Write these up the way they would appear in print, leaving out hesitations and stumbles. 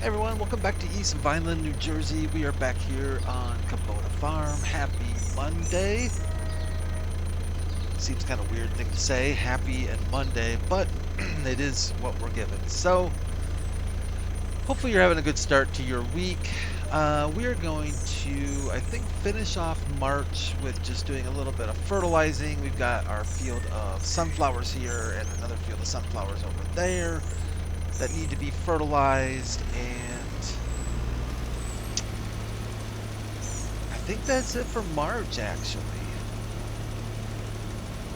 Hey everyone, welcome back to East Vineland, New Jersey. We are back here on Kubota Farm. Happy Monday. Seems kind of weird thing to say, happy and Monday, but it is what we're given. So, hopefully you're having a good start to your week. We are going to, I think, finish off March with just doing a little bit of fertilizing. We've got our field of sunflowers here and another field of sunflowers over there that need to be fertilized, and I think that's it for March, actually.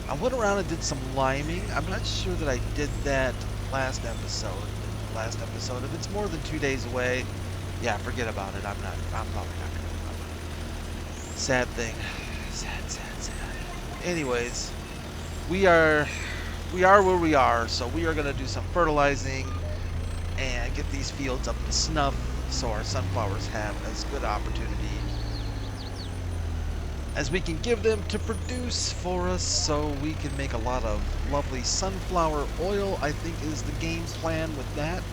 I went around and did some liming. I'm not sure that I did that last episode. If it's more than 2 days away, yeah, forget about it. I'm probably not going to. Sad thing. Sad. Anyways, we are where we are, so we are going to do some fertilizing and get these fields up to snuff so our sunflowers have as good opportunity as we can give them to produce for us, so we can make a lot of lovely sunflower oil, I think is the game's plan with that.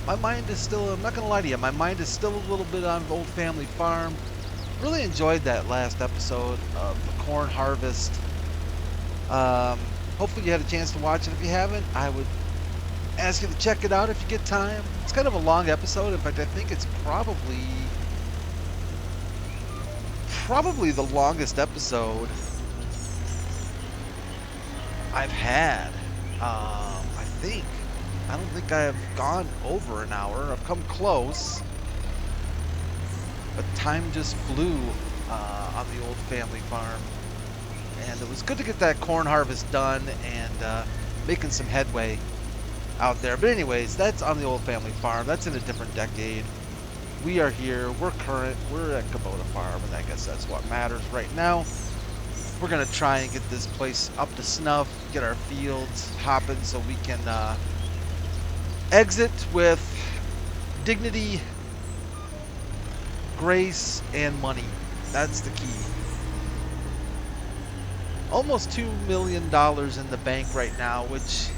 My mind is still, I'm not going to lie to you, my mind is still a little bit on Old Family Farm. Really enjoyed that last episode of the corn harvest. Hopefully you had a chance to watch it. If you haven't, I would ask you to check it out if you get time. It's kind of a long episode. In fact, I think it's probably the longest episode I've had. I don't think I have gone over an hour. I've come close, but time just flew on the Old Family Farm, and it was good to get that corn harvest done and making some headway out there. But anyways, that's on the Old Family Farm. That's in a different decade. We are here, we're current, we're at Kubota Farm, and I guess that's what matters right now. We're gonna try and get this place up to snuff, get our fields hopping so we can exit with dignity, grace, and money. That's the key. Almost $2 million in the bank right now, which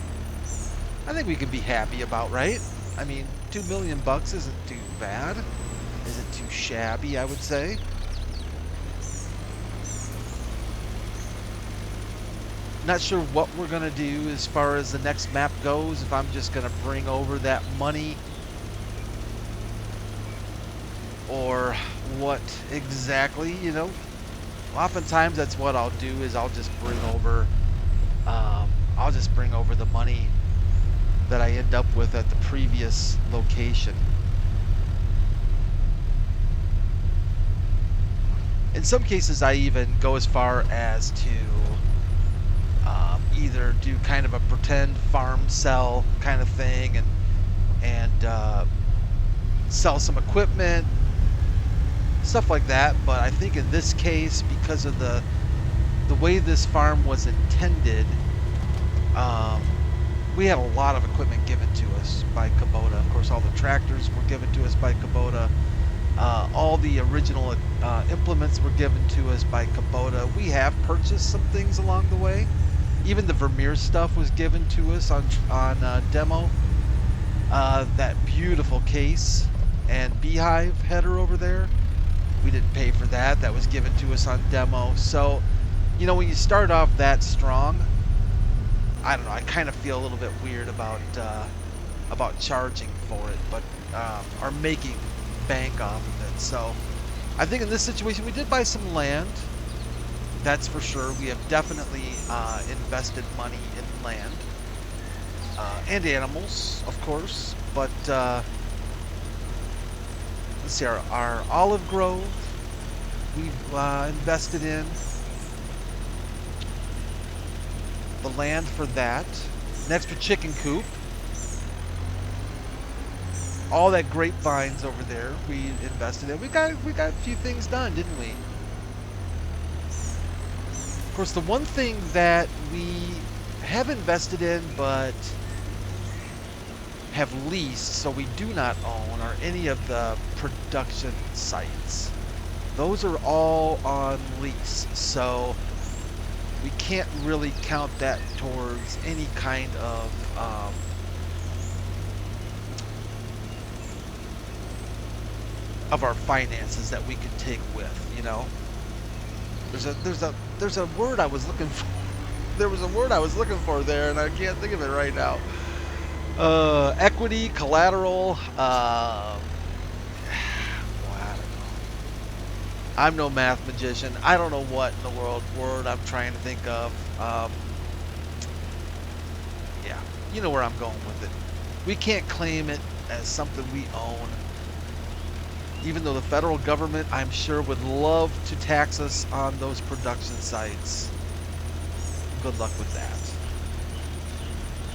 I think we can be happy about, right? I mean, $2 million isn't too bad. Isn't too shabby, I would say. Not sure what we're going to do as far as the next map goes. If I'm just going to bring over that money, or what exactly, you know. Oftentimes that's what I'll do, is I'll just bring over the money that I end up with at the previous location. In some cases, I even go as far as to either do kind of a pretend farm sell kind of thing and sell some equipment, stuff like that. But I think in this case, because of the way this farm was intended, we had a lot of equipment given to us by Kubota. Of course, all the tractors were given to us by Kubota. All the original implements were given to us by Kubota. We have purchased some things along the way. Even the Vermeer stuff was given to us on demo. That beautiful case and beehive header over there, we didn't pay for that. That was given to us on demo. So, you know, when you start off that strong, I don't know, I kind of feel a little bit weird about charging for it, but are making bank off of it. So I think in this situation we did buy some land, that's for sure. We have definitely invested money in land and animals, of course. But let's see, our olive grove we've invested in. The land for that. An extra chicken coop. All that grapevines over there we invested in. We got a few things done, didn't we? Of course, the one thing that we have invested in but have leased, so we do not own, are any of the production sites. Those are all on lease, so we can't really count that towards any kind of of our finances that we could take with, you know. There's a word I was looking for. There was a word I was looking for there, and I can't think of it right now. Equity, collateral. Well, I don't know. I'm no math magician. I don't know what in the word I'm trying to think of. Yeah, you know where I'm going with it. We can't claim it as something we own, even though the federal government, I'm sure, would love to tax us on those production sites. Good luck with that.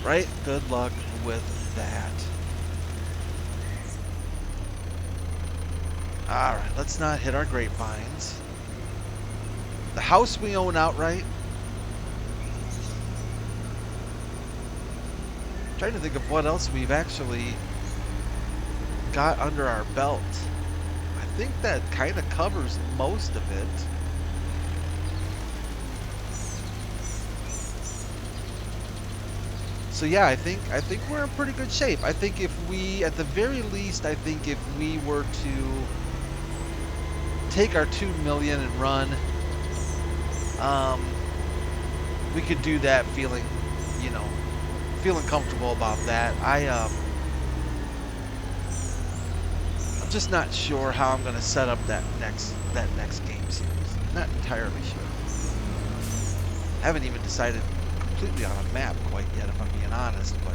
Right? Good luck with that. Alright, let's not hit our grapevines. The house we own outright. I'm trying to think of what else we've actually got under our belt. I think that kind of covers most of it. So yeah, I think we're in pretty good shape. I think if we, at the very least, I think if we were to take our 2 million and run, we could do that feeling, you know, feeling comfortable about that. I'm just not sure how I'm going to set up that next game series. Not entirely sure. Haven't even decided completely on a map quite yet, if I'm being honest, but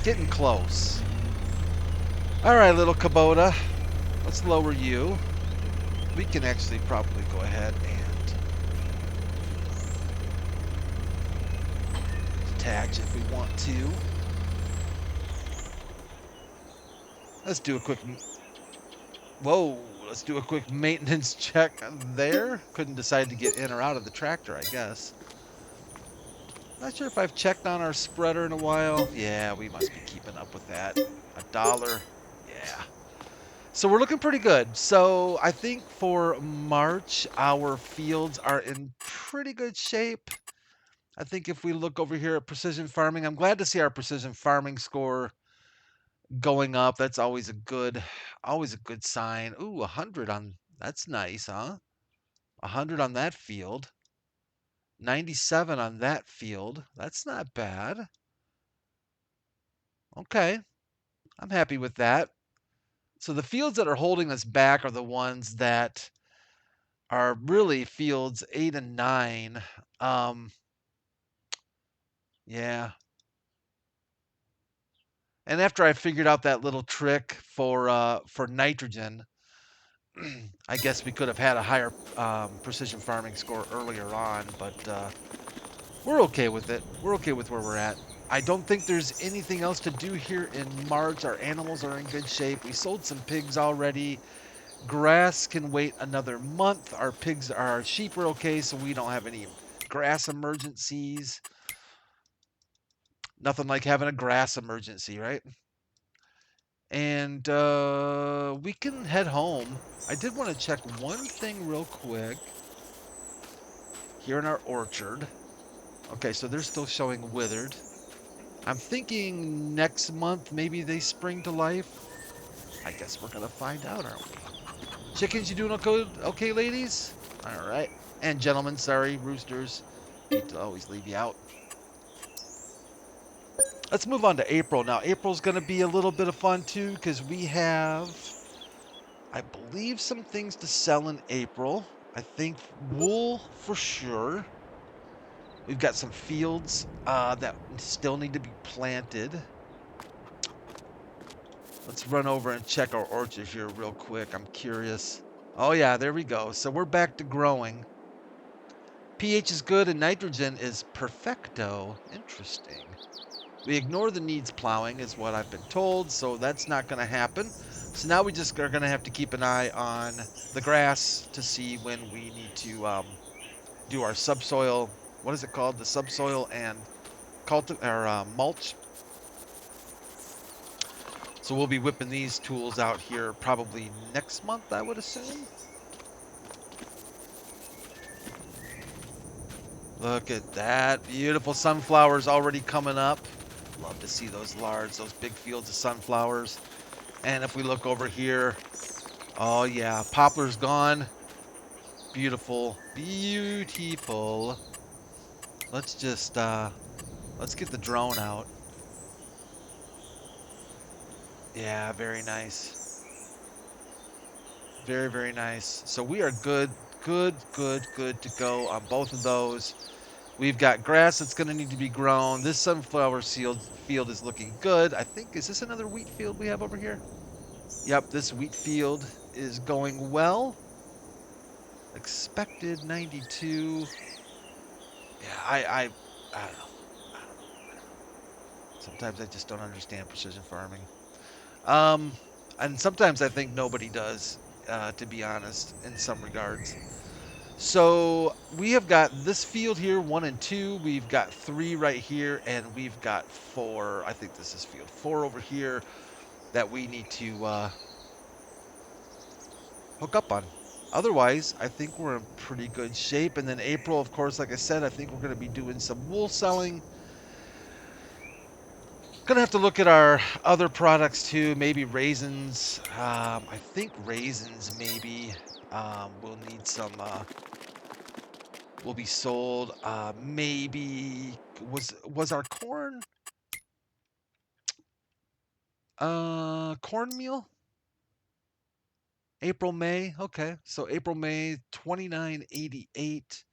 getting close. All right, little Kubota, let's lower you. We can actually probably go ahead and detach if we want to. Let's do a quick... Whoa, let's do a quick maintenance check there. Couldn't decide to get in or out of the tractor, I guess. Not sure if I've checked on our spreader in a while. Yeah, we must be keeping up with that. $1. Yeah. So we're looking pretty good. So I think for March, our fields are in pretty good shape. I think if we look over here at precision farming, I'm glad to see our precision farming score going up. That's always a good sign. Ooh, 100 on, that's nice, huh? 100 on that field. 97 on that field. That's not bad. Okay. I'm happy with that. So the fields that are holding us back are the ones that are really fields 8 and 9. Yeah. And after I figured out that little trick for nitrogen, I guess we could have had a higher precision farming score earlier on, but we're okay with it. We're okay with where we're at. I don't think there's anything else to do here in March. Our animals are in good shape. We sold some pigs already. Grass can wait another month. Our sheep are okay, so we don't have any grass emergencies. Nothing like having a grass emergency, right? And we can head home. I did want to check one thing real quick here in our orchard. Okay, so they're still showing withered. I'm thinking next month maybe they spring to life. I guess we're gonna find out, aren't we? Chickens, you doing okay, ladies? All right. And gentlemen, sorry, roosters. Hate to always leave you out. Let's move on to April. Now, April's going to be a little bit of fun, too, because we have, I believe, some things to sell in April. I think wool for sure. We've got some fields that still need to be planted. Let's run over and check our orchard here real quick. I'm curious. Oh, yeah, there we go. So we're back to growing. pH is good and nitrogen is perfecto. Interesting. We ignore the needs plowing is what I've been told, so that's not going to happen. So now we just are going to have to keep an eye on the grass to see when we need to do our subsoil. What is it called? The subsoil and mulch. So we'll be whipping these tools out here probably next month, I would assume. Look at that. Beautiful sunflowers already coming up. Love to see those big fields of sunflowers. And if we look over here, Oh yeah, poplar's gone. Beautiful, beautiful. Let's just let's get the drone out. Yeah, very nice. Very, very nice. So we are good to go on both of those. We've got grass that's going to need to be grown. This sunflower field is looking good. I think, is this another wheat field we have over here? Yep, this wheat field is going well. Expected 92. Yeah, I don't know. I don't know. Sometimes I just don't understand precision farming. Um, and sometimes I think nobody does, to be honest, in some regards. So we have got this field here, 1 and 2. We've got 3 right here, and we've got 4. I think this is field 4 over here that we need to hook up on. Otherwise, I think we're in pretty good shape. And then April, of course, like I said, I think we're going to be doing some wool selling. Gonna have to look at our other products too. Maybe raisins. I think raisins maybe will need some. Will be sold. Maybe was our corn cornmeal? April May. Okay, so April May 29.88.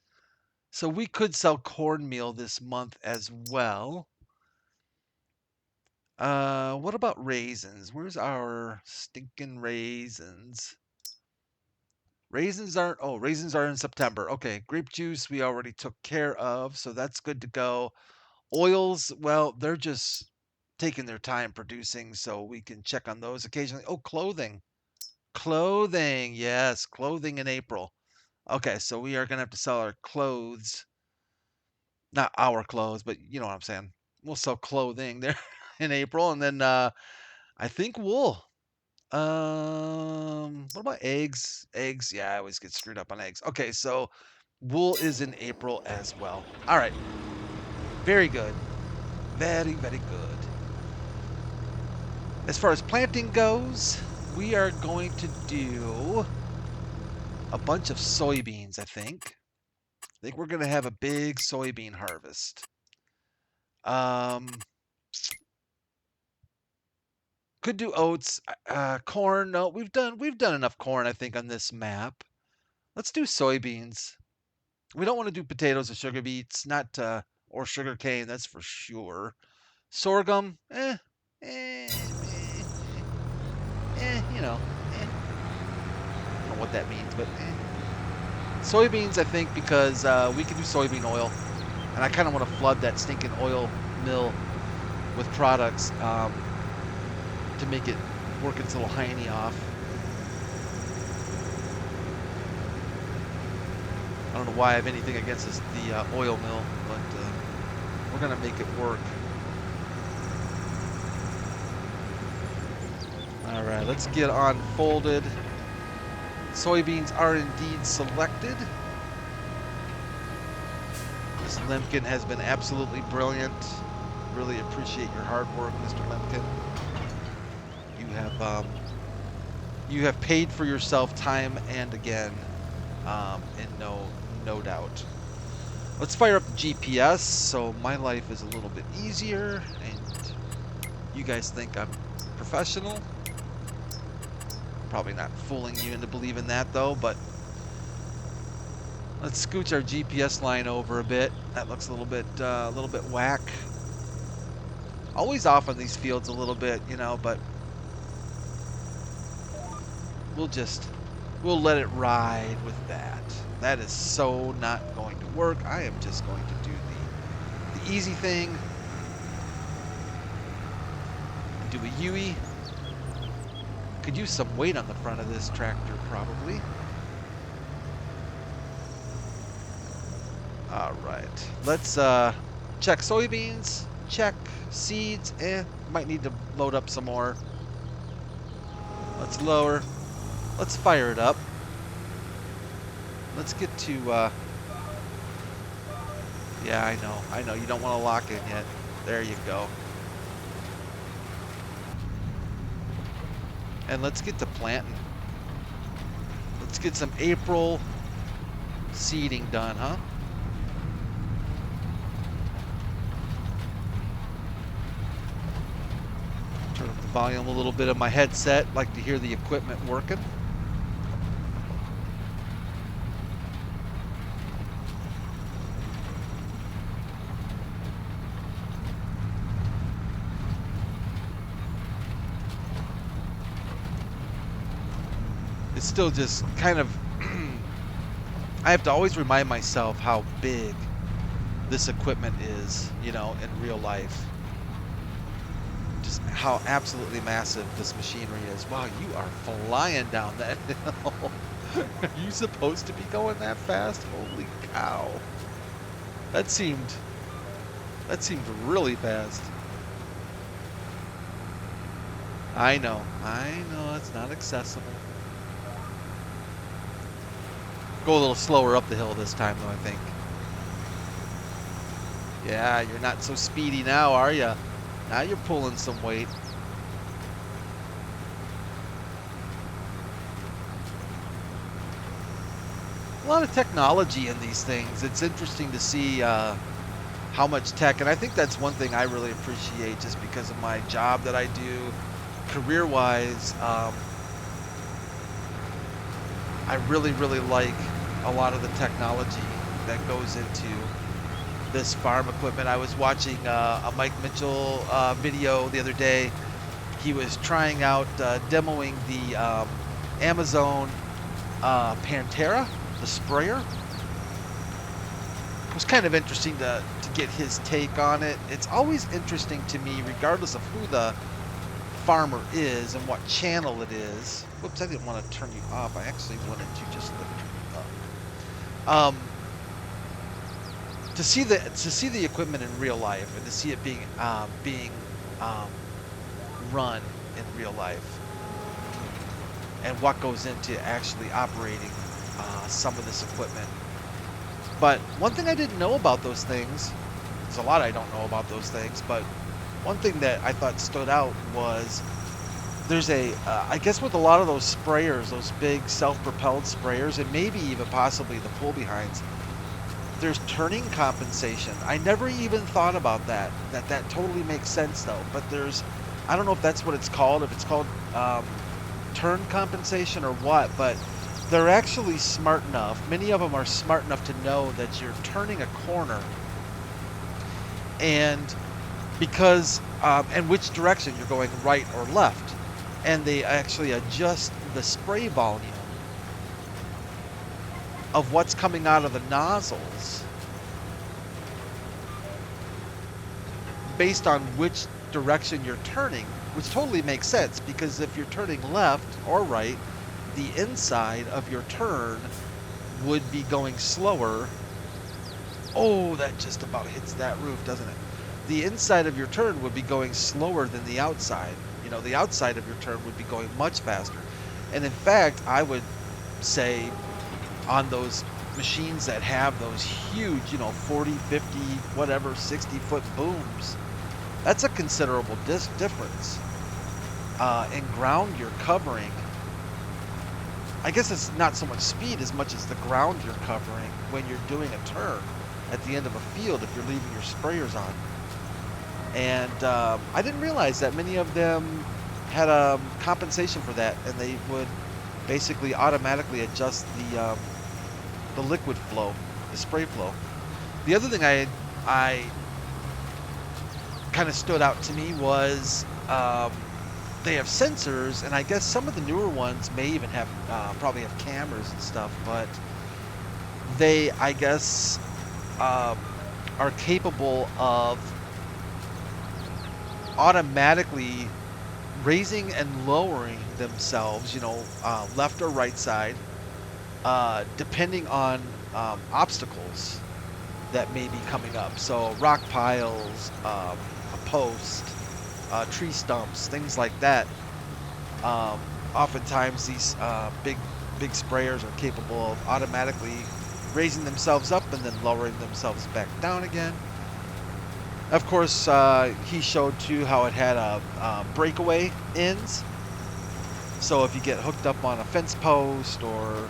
So we could sell cornmeal this month as well. What about raisins? Where's our stinking raisins? Raisins are in September. Okay, grape juice we already took care of, so that's good to go. Oils, well, they're just taking their time producing, so we can check on those occasionally. Oh, clothing. Clothing, yes, clothing in April. Okay, so we are gonna have to sell our clothes. Not our clothes, but you know what I'm saying. We'll sell clothing there in April, and then I think wool. What about eggs? Eggs, yeah, I always get screwed up on eggs. Okay, so wool is in April as well. All right, very good. Very, very good. As far as planting goes, we are going to do a bunch of soybeans, I think. I think we're going to have a big soybean harvest. Um, could do oats, corn. No, we've done enough corn, I think, on this map. Let's do soybeans. We don't want to do potatoes or sugar beets, not or sugar cane. That's for sure. Sorghum, eh, you know, I don't know what that means, but soybeans, I think, because we can do soybean oil, and I kind of want to flood that stinking oil mill with products to make it work its little hiney off. I don't know why I have anything against the oil mill, but we're gonna make it work. All right, let's get on folded. Soybeans are indeed selected. This Lemkin has been absolutely brilliant. Really appreciate your hard work, Mr. Lemkin. You have paid for yourself time and again, and no doubt. Let's fire up the GPS so my life is a little bit easier, and you guys think I'm professional. Probably not fooling you into believing that though, but let's scooch our GPS line over a bit. That looks a little bit whack. Always off on these fields a little bit, you know, but we'll let it ride with that. That is so not going to work. I am just going to do the easy thing. Do a UE. Could use some weight on the front of this tractor, probably. All right, let's check soybeans, check seeds, might need to load up some more. Let's lower, let's fire it up. Let's get to, yeah, I know, you don't want to lock in yet. There you go. And let's get to planting. Let's get some April seeding done, huh? Turn up the volume a little bit of my headset. Like to hear the equipment working. It's still just kind of, I have to always remind myself how big this equipment is, you know, in real life. Just how absolutely massive this machinery is. Wow, you are flying down that hill. Are you supposed to be going that fast? Holy cow. That seemed really fast. I know, it's not accessible. Go a little slower up the hill this time, though, I think. Yeah, you're not so speedy now, are you? Now you're pulling some weight. A lot of technology in these things. It's interesting to see how much tech, and I think that's one thing I really appreciate just because of my job that I do, career-wise. I really like a lot of the technology that goes into this farm equipment. I was watching a Mike Mitchell video the other day. He was trying out demoing the Amazon Pantera, the sprayer. It was kind of interesting to get his take on it. It's always interesting to me, regardless of who the farmer is and what channel it is. Whoops, I didn't want to turn you off. I actually wanted to just turn you up. To see the equipment in real life and to see it being run in real life, and what goes into actually operating some of this equipment. But one thing I didn't know about those things, there's a lot I don't know about those things, but one thing that I thought stood out was there's I guess with a lot of those sprayers, those big self-propelled sprayers, and maybe even possibly the pull-behinds, there's turning compensation. I never even thought about that. That totally makes sense though. But there's, I don't know if that's what it's called, if it's called turn compensation or what, but they're actually smart enough. Many of them are smart enough to know that you're turning a corner, and because and which direction you're going, right or left, and they actually adjust the spray volume of what's coming out of the nozzles based on which direction you're turning, which totally makes sense, because if you're turning left or right, the inside of your turn would be going slower. Oh, that just about hits that roof, doesn't it? The inside of your turn would be going slower than the outside. You know, the outside of your turn would be going much faster. And in fact, I would say on those machines that have those huge, 40, 50, whatever, 60-foot booms, that's a considerable difference in ground you're covering. I guess it's not so much speed as much as the ground you're covering when you're doing a turn at the end of a field if you're leaving your sprayers on. And I didn't realize that many of them had a compensation for that, and they would basically automatically adjust the liquid flow, the spray flow. The other thing I kind of stood out to me was they have sensors, and I guess some of the newer ones may even have probably have cameras and stuff, but they, I guess, are capable of automatically raising and lowering themselves, left or right side, depending on obstacles that may be coming up. So rock piles, a post, tree stumps, things like that. Oftentimes these big sprayers are capable of automatically raising themselves up and then lowering themselves back down again. Of course, he showed too how it had breakaway ends, So if you get hooked up on a fence post or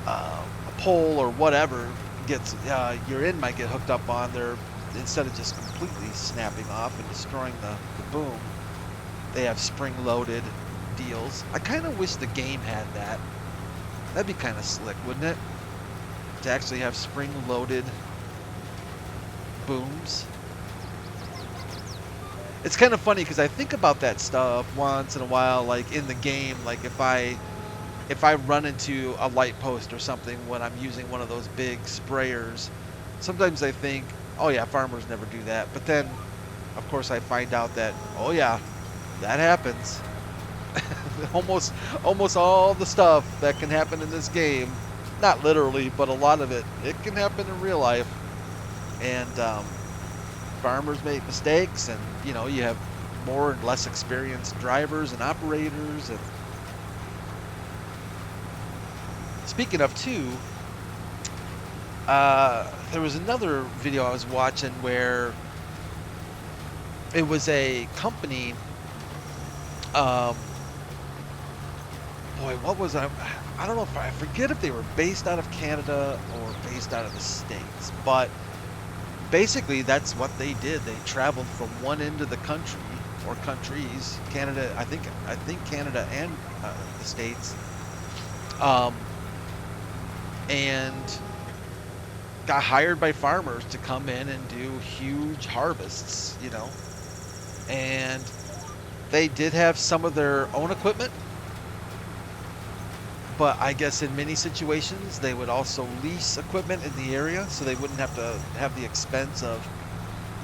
a pole or whatever, gets your end might get hooked up on there, instead of just completely snapping off and destroying the boom, they have spring-loaded deals. I kind of wish the game had that. That'd be kind of slick, wouldn't it? To actually have spring-loaded booms. It's kind of funny because I think about that stuff once in a while, like in the game, like if I run into a light post or something when I'm using one of those big sprayers, sometimes I think, oh yeah, farmers never do that. But then, of course, I find out that, oh yeah, that happens. almost all the stuff that can happen in this game, not literally, but a lot of it can happen in real life. And farmers make mistakes, and you know, you have more and less experienced drivers and operators. And speaking of too, there was another video I was watching where it was a company, boy, what was I don't know, if I forget if they were based out of Canada or based out of the States, but basically that's what they did. They traveled from one end of the country, or countries, Canada, I think Canada and the States, and got hired by farmers to come in and do huge harvests, you know. And they did have some of their own equipment, but I guess in many situations they would also lease equipment in the area, so they wouldn't have to have the expense of,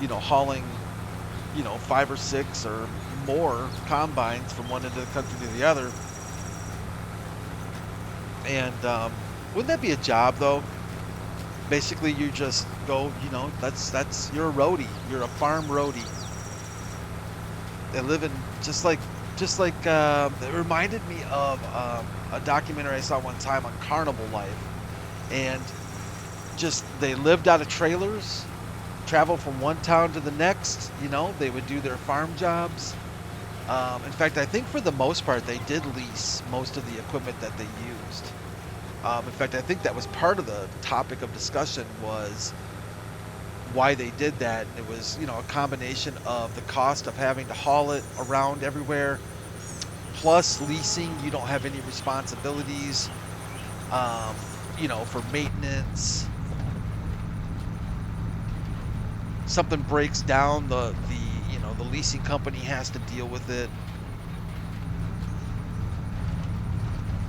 you know, hauling, you know, 5 or 6 or more combines from one end of the country to the other. And wouldn't that be a job though? Basically, you just go, you know, that's you're a roadie, you're a farm roadie. They live in just like it reminded me of a documentary I saw one time on carnival life, and just they lived out of trailers, traveled from one town to the next. You know, they would do their farm jobs. In fact, I think for the most part they did lease most of the equipment that they used. In fact, I think that was part of the topic of discussion, was why they did that. It was, you know, a combination of the cost of having to haul it around everywhere, plus leasing, you don't have any responsibilities, you know, for maintenance. Something breaks down, the you know, the leasing company has to deal with it.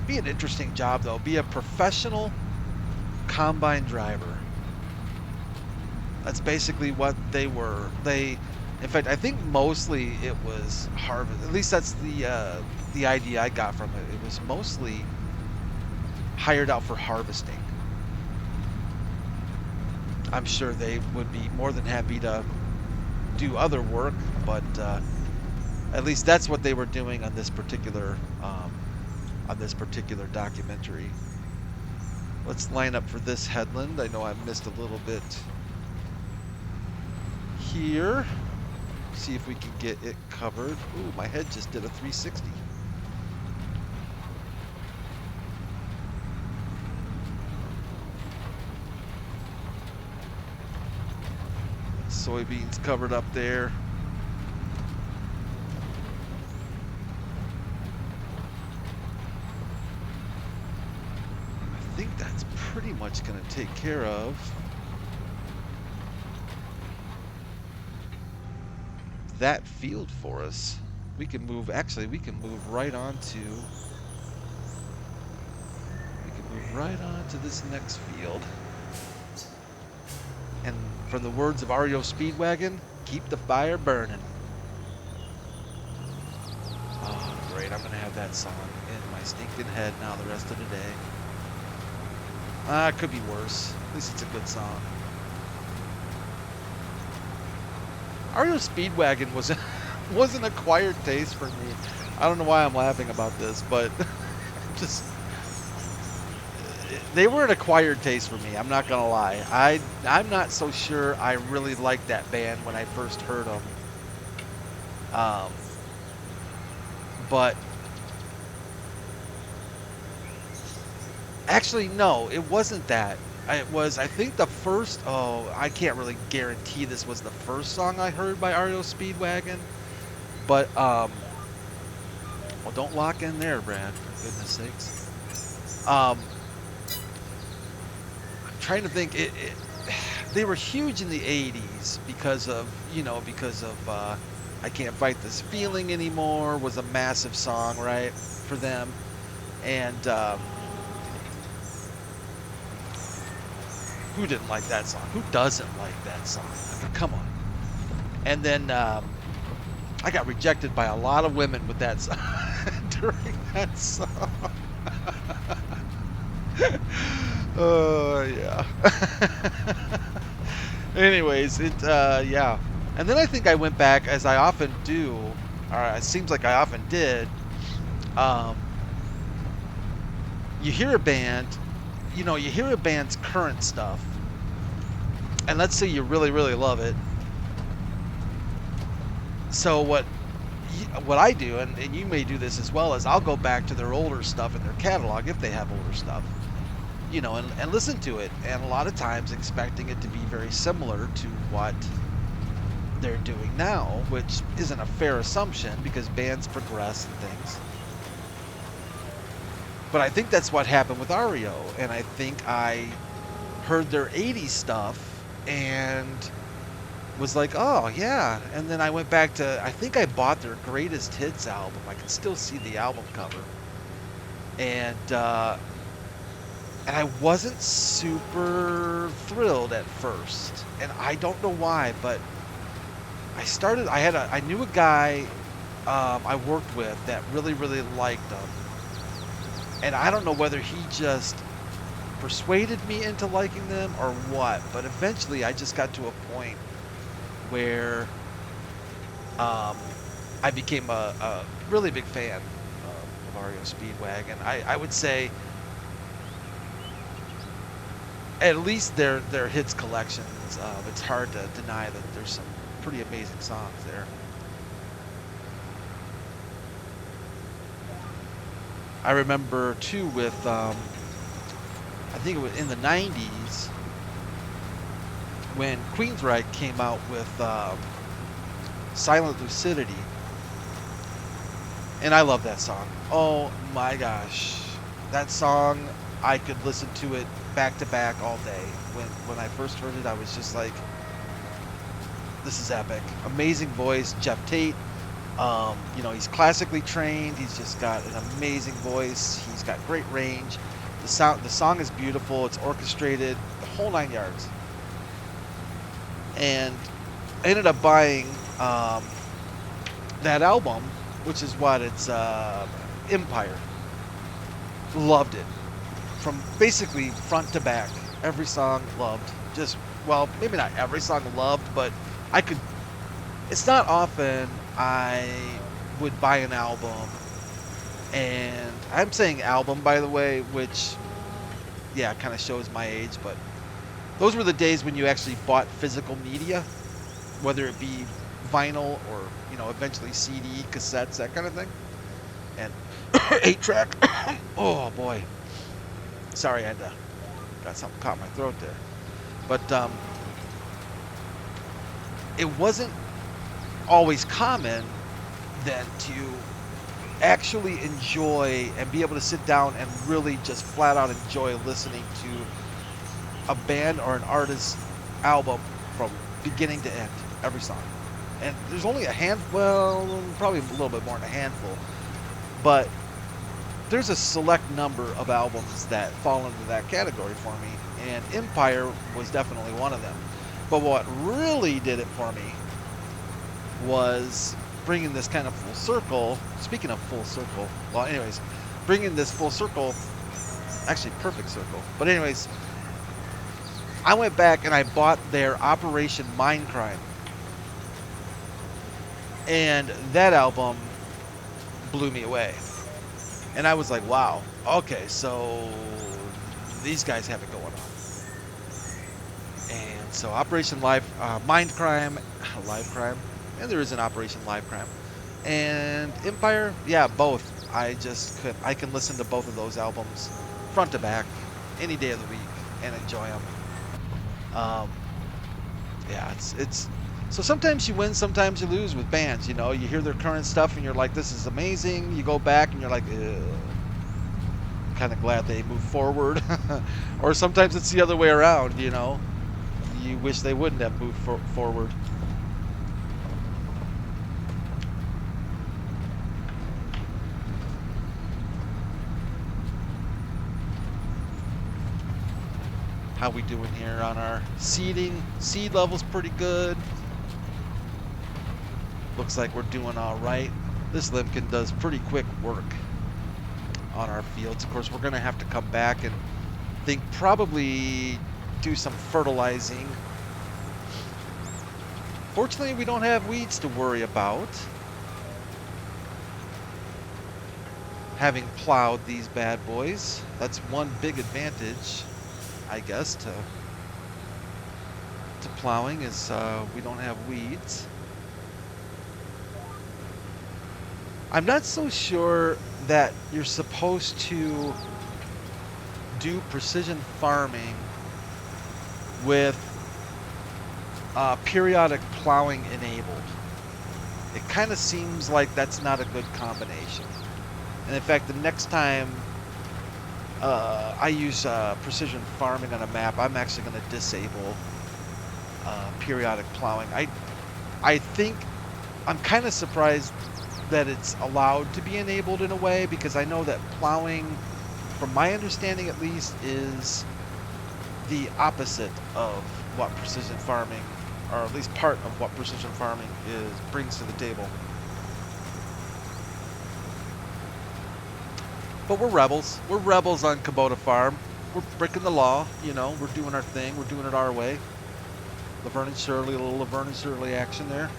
Be an interesting job though. Be a professional combine driver. That's basically what they were. In fact, I think mostly it was harvest. At least that's the idea I got from it. It was mostly hired out for harvesting. I'm sure they would be more than happy to do other work, but at least that's what they were doing on this particular documentary. Let's line up for this headland. I know I missed a little bit here. See if we can get it covered. Ooh, my head just did a 360. Soybeans covered up there. I think that's pretty much going to take care of that field for us. We can move, actually we can move right on to this next field. And from the words of REO Speedwagon, keep the fire burning. Oh great, I'm gonna have that song in my stinking head now the rest of the day. It could be worse. At least it's a good song. REO Speedwagon was an acquired taste for me. I don't know why I'm laughing about this, but just they were an acquired taste for me. I'm not gonna lie. I'm not so sure I really liked that band when I first heard them. But Actually, no, it wasn't that. It was, I think the first, oh, I can't really guarantee this was the first song I heard by REO Speedwagon, but, well, don't lock in there, Brad, for goodness sakes. I'm trying to think, they were huge in the 80s because of, because of, I Can't Fight This Feeling Anymore was a massive song, right, for them, and, who didn't like that song? Who doesn't like that song? I mean, come on. And then I got rejected by a lot of women with that song during that song. Oh, yeah. Anyways, yeah. And then I think I went back, as I often do, or it seems like I often did. You hear a band, you hear a band's current stuff, and let's say you really, really love it. So what I do, and you may do this as well, is I'll go back to their older stuff in their catalog, if they have older stuff, and listen to it, and a lot of times expecting it to be very similar to what they're doing now, which isn't a fair assumption because bands progress and things. But I think that's what happened with REO, and I think I heard their 80s stuff and was like, oh yeah, and then I went back to, I think I bought their Greatest Hits album. I can still see the album cover, and I wasn't super thrilled at first, and I don't know why, but I knew a guy I worked with that really, really liked them. And I don't know whether he just persuaded me into liking them or what, but eventually I just got to a point where I became a really big fan of REO Speedwagon. I would say at least their hits collections, it's hard to deny that there's some pretty amazing songs there. I remember too with, I think it was in the 90s when Queensryche came out with Silent Lucidity, and I love that song. Oh my gosh, that song, I could listen to it back to back all day. When I first heard it, I was just like, this is epic. Amazing voice, Jeff Tate. He's classically trained. He's just got an amazing voice. He's got great range. The song is beautiful. It's orchestrated, the whole 9 yards. And I ended up buying that album, which is what it's Empire. Loved it from basically front to back. Every song loved. Just, well, maybe not every song loved, but I could. It's not often I would buy an album, and I'm saying album, by the way, which, yeah, kind of shows my age, but those were the days when you actually bought physical media, whether it be vinyl or, eventually CD, cassettes, that kind of thing, and 8-track. Oh, boy. Sorry, I got something caught in my throat there. But it wasn't always common then to actually enjoy and be able to sit down and really just flat out enjoy listening to a band or an artist's album from beginning to end, every song. And there's only a well, probably a little bit more than a handful, but there's a select number of albums that fall into that category for me, and Empire was definitely one of them. But what really did it for me was bringing this kind of full circle. Speaking of full circle, well, anyways, bringing this full circle, actually perfect circle. But anyways, I went back and I bought their Operation Mindcrime, and that album blew me away. And I was like, wow, okay, so these guys have it going on. And so Operation Mindcrime, Live Crime, and there is an Operation Live Crime, and Empire, yeah, both. I can listen to both of those albums front to back, any day of the week, and enjoy them. Yeah, it's so sometimes you win, sometimes you lose with bands. You know, you hear their current stuff and you're like, this is amazing. You go back and you're like, kind of glad they moved forward. Or sometimes it's the other way around. You know, you wish they wouldn't have moved forward. How we doing here on our seeding? Seed level's pretty good. Looks like we're doing all right. This Limkin does pretty quick work on our fields. Of course, we're going to have to come back and think probably do some fertilizing. Fortunately, we don't have weeds to worry about, having plowed these bad boys. That's one big advantage, I guess, to plowing is we don't have weeds. I'm not so sure that you're supposed to do precision farming with periodic plowing enabled. It kind of seems like that's not a good combination. And in fact, the next time I use precision farming on a map, I'm actually going to disable periodic plowing. I think I'm kind of surprised that it's allowed to be enabled in a way, because I know that plowing, from my understanding at least, is the opposite of what precision farming, or at least part of what precision farming brings to the table. But we're rebels. We're rebels on Kubota Farm. We're breaking the law, you know. We're doing our thing. We're doing it our way. Laverne and Shirley, a little Laverne and Shirley action there.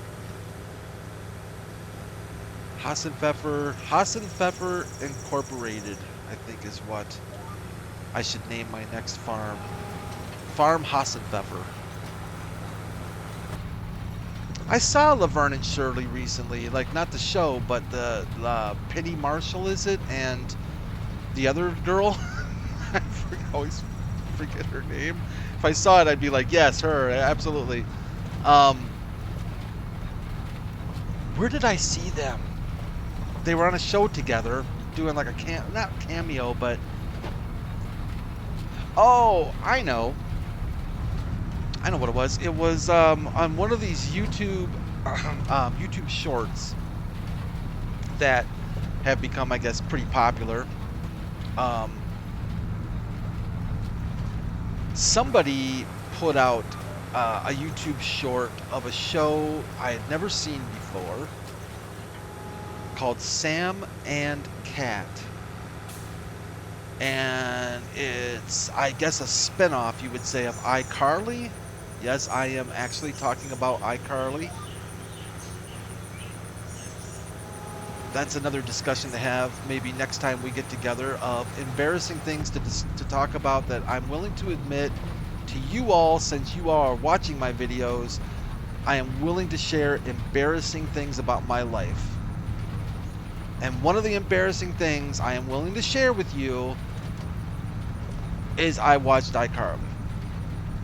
Hassenpfeffer Incorporated, I think is what I should name my next farm. Farm Hassenpfeffer. I saw Laverne and Shirley recently, like not the show, but the Penny Marshall, is it? And the other girl? I always forget her name. If I saw it, I'd be like, yes, her, absolutely. Where did I see them? They were on a show together, doing like a not cameo, but oh, I know what it was. It was on one of these YouTube shorts that have become, I guess, pretty popular. Somebody put out a YouTube short of a show I had never seen before, called Sam and Cat. And it's, I guess, a spin-off, you would say, of iCarly. Yes, I am actually talking about iCarly. That's another discussion to have maybe next time we get together, of embarrassing things to talk about that I'm willing to admit to you all, since you all are watching my videos. I am willing to share embarrassing things about my life. And one of the embarrassing things I am willing to share with you is I watched iCarly.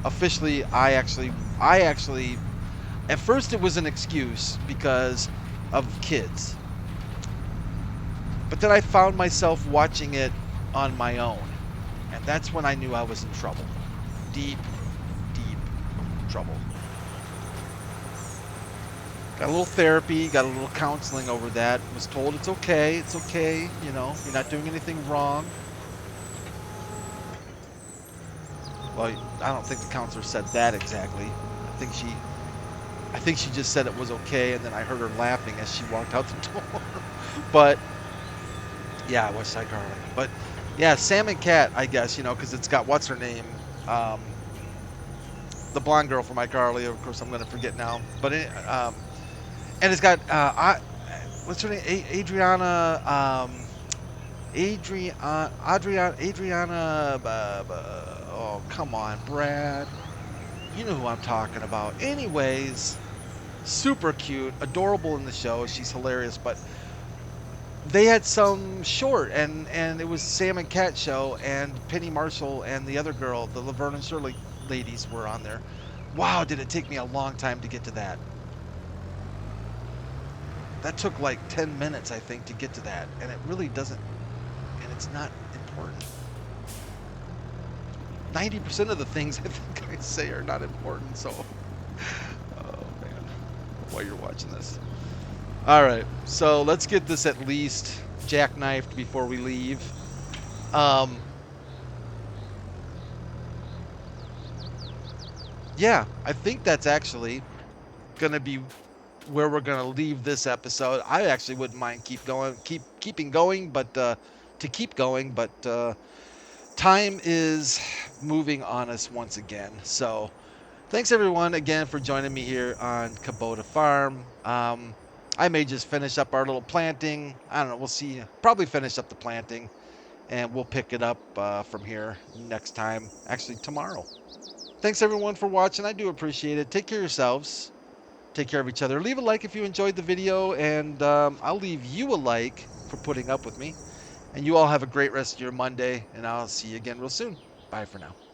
Officially, I actually, at first it was an excuse because of kids. But then I found myself watching it on my own. And that's when I knew I was in trouble. Deep, deep trouble. Got a little therapy, got a little counseling over that. Was told it's okay, you know, you're not doing anything wrong. Well, I don't think the counselor said that exactly. I think she just said it was okay, and then I heard her laughing as she walked out the door. But yeah, I watched iCarly. But yeah, Sam and Cat, I guess, you know, because it's got, what's her name? The blonde girl from iCarly, of course I'm going to forget now. But and it's got what's her name? Adriana. Oh, come on, Brad. You know who I'm talking about. Anyways, super cute, adorable in the show. She's hilarious. But They had some short, and it was Sam and Cat show, and Penny Marshall and the other girl, the Laverne and Shirley ladies, were on there. Wow, did it take me a long time to get to that? That took like 10 minutes, I think, to get to that, and it really doesn't, and it's not important. 90% of the things I think I say are not important, so, oh man, while you're watching this. All right, so let's get this at least jackknifed before we leave. Um, yeah, I think that's actually going to be where we're going to leave this episode. I actually wouldn't mind keeping going, but to keep going, but time is moving on us once again. So thanks everyone again for joining me here on Kubota Farm. I may just finish up our little planting. I don't know. We'll see. Probably finish up the planting, and we'll pick it up from here next time. Actually, tomorrow. Thanks everyone for watching. I do appreciate it. Take care of yourselves. Take care of each other. Leave a like if you enjoyed the video, and I'll leave you a like for putting up with me. And you all have a great rest of your Monday, and I'll see you again real soon. Bye for now.